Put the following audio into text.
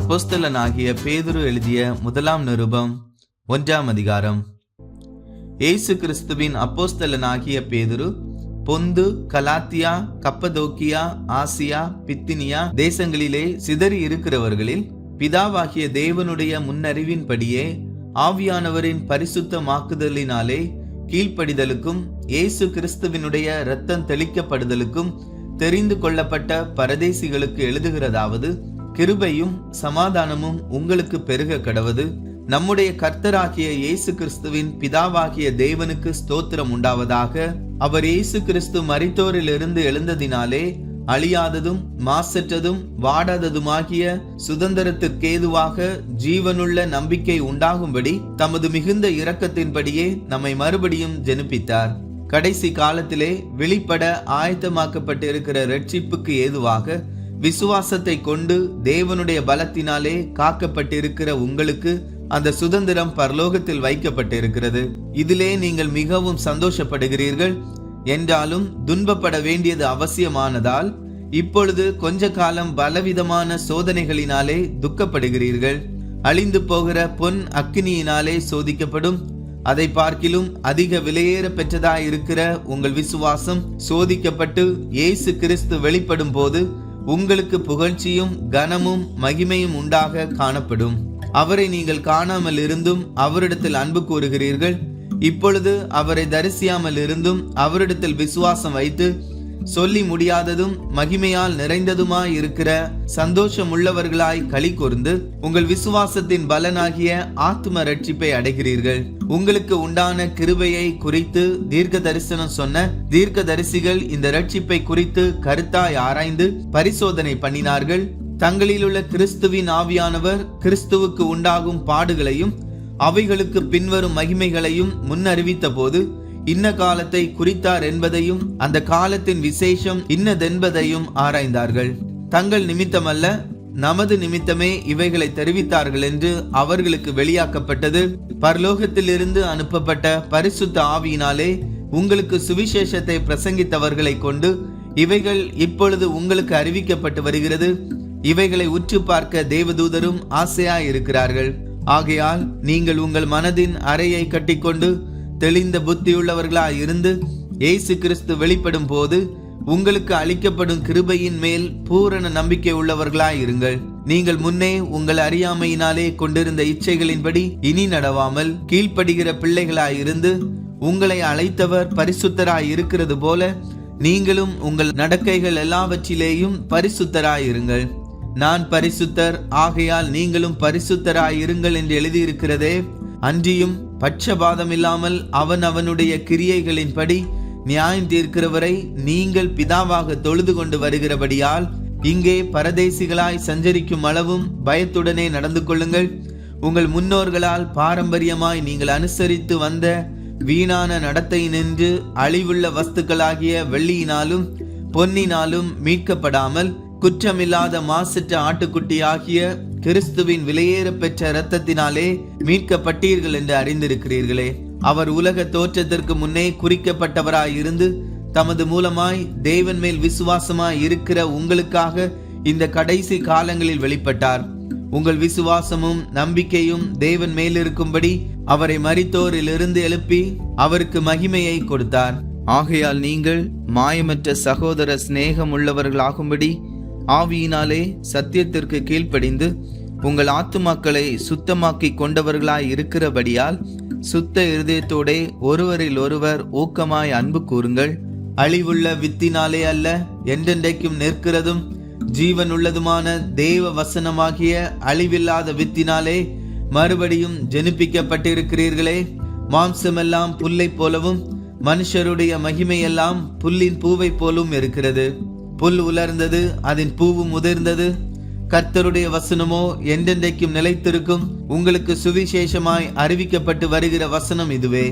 அப்போஸ்தலனாகிய பேதுரு எழுதிய முதலாம் நிருபம் 1ஆம் அதிகாரம். இயேசு கிறிஸ்துவின் அப்போஸ்தலனாகிய பேதுரு பொந்து, கலாத்தியா, கப்பதோக்கியா, ஆசியா, பித்தினியா தேசங்களிலே சிதறி இருக்கிறவர்களில் பிதாவாகிய தேவனுடைய முன்னறிவின்படியே ஆவியானவரின் பரிசுத்தமாக்குதலினாலே கீழ்ப்படிதலுக்கும் இயேசு கிறிஸ்துவினுடைய இரத்தம் தெளிக்கப்படுதலுக்கும் தெரிந்து கொள்ளப்பட்ட பரதேசிகளுக்கு எழுதுகிறதாவது, கிருபையும் சமாதானமும் உங்களுக்கு பெருக கடவது. நம்முடைய கர்த்தராகிய இயேசு கிறிஸ்துவின் பிதாவாகிய தேவனுக்கு ஸ்தோத்திரம் உண்டாவதாக. அவர் இயேசு கிறிஸ்து மரித்தோரிலிருந்து எழுந்ததினாலே அழியாததும் மாசற்றதும் வாடாததுமாகிய சுதந்திரத்திற்கேதுவாக ஜீவனுள்ள நம்பிக்கை உண்டாகும்படி தமது மிகுந்த இரக்கத்தின்படியே நம்மை மறுபடியும் ஜெனிப்பித்தார். கடைசி காலத்திலே வெளிப்பட ஆயத்தமாக்கப்பட்டிருக்கிற இரட்சிப்புக்கு ஏதுவாக விசுவாசத்தை கொண்டு தேவனுடைய பலத்தினாலே காக்கப்பட்டிருக்கிற உங்களுக்கு அந்த சுதந்திரம் பரலோகத்தில் வைக்கப்பட்டிருக்கிறது. இதிலே நீங்கள் மிகவும் சந்தோஷப்படுகிறீர்கள். என்றாலும் துன்பப்பட வேண்டியது அவசியமானதால் இப்பொழுது கொஞ்ச காலம் பலவிதமான சோதனைகளினாலே துக்கப்படுகிறீர்கள். அழிந்து போகிற பொன் அக்கினியினாலே சோதிக்கப்படும். அதை பார்க்கிலும் அதிக விலையேற பெற்றதாயிருக்கிற உங்கள் விசுவாசம் சோதிக்கப்பட்டு இயேசு கிறிஸ்து வெளிப்படும் போது உங்களுக்கு புகழ்ச்சியும் கனமும் மகிமையும் உண்டாக காணப்படும். அவரை நீங்கள் காணாமல் இருந்தும் அவரிடத்தில் அன்பு கூறுகிறீர்கள். இப்பொழுது அவரை தரிசியாமல் இருந்தும் அவரிடத்தில் விசுவாசம் வைத்து சொல்லி முடியாததும் மகிமையால் நிறைந்ததுமாய் இருக்கிற சந்தோஷம் உள்ளவர்களாய் களி கூர்ந்து உங்கள் விசுவாசத்தின் பலனாகிய ஆத்ம ரட்சிப்பை அடைகிறீர்கள். உங்களுக்கு உண்டான கிருபையை குறித்து தீர்க்க தரிசனம் சொன்ன தீர்க்க தரிசிகள் இந்த ரட்சிப்பை குறித்து கருத்தாய் ஆராய்ந்து பரிசோதனை பண்ணினார்கள். தங்களிலுள்ள கிறிஸ்துவின் ஆவியானவர் கிறிஸ்துவுக்கு உண்டாகும் பாடுகளையும் அவைகளுக்கு பின்வரும் மகிமைகளையும் முன்னறிவித்த போது இன்ன காலத்தை குறித்தார் என்பதையும் அந்த காலத்தின் விசேஷம் இன்னதென்பதையும் ஆராய்ந்தார்கள். தங்கள் நிமித்தமல்ல, நமது நிமித்தமே இவைகளை தெரிவித்தார்கள் என்று அவர்களுக்கு வெளியாக்கப்பட்டது. பரலோகத்திலிருந்து அனுப்பப்பட்ட பரிசுத்த ஆவியினாலே உங்களுக்கு சுவிசேஷத்தை பிரசங்கித்தவர்களை கொண்டு இவைகள் இப்பொழுது உங்களுக்கு அறிவிக்கப்பட்டு வருகிறது. இவைகளை உற்று பார்க்க தேவதூதரும் ஆசையாய் இருக்கிறார்கள். ஆகையால் நீங்கள் உங்கள் மனதின் அறையை கட்டிக்கொண்டு தெளிந்த புத்தியுள்ளவர்களாய் இருந்து இயேசு கிறிஸ்து வெளிப்படும் போது உங்களுக்கு அளிக்கப்படும் கிருபையின் மேல் பூரண நம்பிக்கை உள்ளவர்களாய் இருங்கள். நீங்கள் முன்னே உங்கள் அறியாமையினாலே கொண்டிருந்த இச்சைகளின்படி இனி நடவாமல் கீழ்ப்படுகிற பிள்ளைகளாய் இருந்து உங்களை அழைத்தவர் பரிசுத்தராய் இருக்கிறது போல நீங்களும் உங்கள் நடக்கைகள் எல்லாவற்றிலேயும் பரிசுத்தராய் இருங்கள். நான் பரிசுத்தர், ஆகையால் நீங்களும் பரிசுத்தராய் இருங்கள் என்று எழுதியிருக்கிறதே. அன்றியும் பட்சபாதம் இல்லாமல் அவனுடைய கிரியைகளின்படி நியாயம் தீர்க்கிறவரை நீங்கள் பிதாவாக தொழுது கொண்டு வருகிறபடியால் இங்கே பரதேசிகளாய் சஞ்சரிக்கும் அளவும் பயத்துடனே நடந்து கொள்ளுங்கள். உங்கள் முன்னோர்களால் பாரம்பரியமாய் நீங்கள் அனுசரித்து வந்த வீணான நடத்தை நின்று அழிவுள்ள வஸ்துக்களாகிய வெள்ளியினாலும் பொன்னினாலும் மீட்கப்படாமல் குற்றமில்லாத மாசற்ற ஆட்டுக்குட்டி ஆகிய கிறிஸ்துவின் விலையேற பெற்ற இரத்தத்தினாலே மீட்கப்பட்டீர்கள் என்று அறிந்திருக்கிறீர்களே. அவர் உலக தோற்றத்திற்கு முன்னே குறிக்கப்பட்டவராய் இருந்து தமது மூலமாய் தேவன் மேல் விசுவாசமாய் இருக்கிற உங்களுக்காக இந்த கடைசி காலங்களில் வெளிப்பட்டார். உங்கள் விசுவாசமும் நம்பிக்கையும் தேவன் மேலிருக்கும்படி அவரை மரித்தோரிலிருந்து எழுப்பி அவருக்கு மகிமையை கொடுத்தார். ஆகையால் நீங்கள் மாயமற்ற சகோதர சிநேகம் உள்ளவர்களாகும்படி ஆவியினாலே சத்தியத்திற்கு கீழ்ப்படிந்து உங்கள் ஆத்துமாக்களை சுத்தமாக்கி கொண்டவர்களாய் இருக்கிறபடியால் சுத்த இருதயத்தோடே ஒருவரில் ஒருவர் ஊக்கமாய் அன்பு கூறுங்கள். அழிவுள்ள வித்தினாலே அல்ல, என்றென்றைக்கும் நிற்கிறதும் ஜீவன் உள்ளதுமான தேவ வசனமாகிய அழிவில்லாத வித்தினாலே மறுபடியும் ஜெனிப்பிக்கப்பட்டிருக்கிறீர்களே. மாம்சமெல்லாம் புல்லை போலவும் மனுஷருடைய மகிமையெல்லாம் புல்லின் பூவை போலும் இருக்கிறது. புல் உலர்ந்தது, அதன் பூவும் உதிர்ந்தது. கர்த்தருடைய வசனமோ என்றென்றைக்கும் நிலைத்திருக்கும். உங்களுக்கு சுவிசேஷமாய் அறிவிக்கப்பட்டு வருகிற வசனம் இதுவே.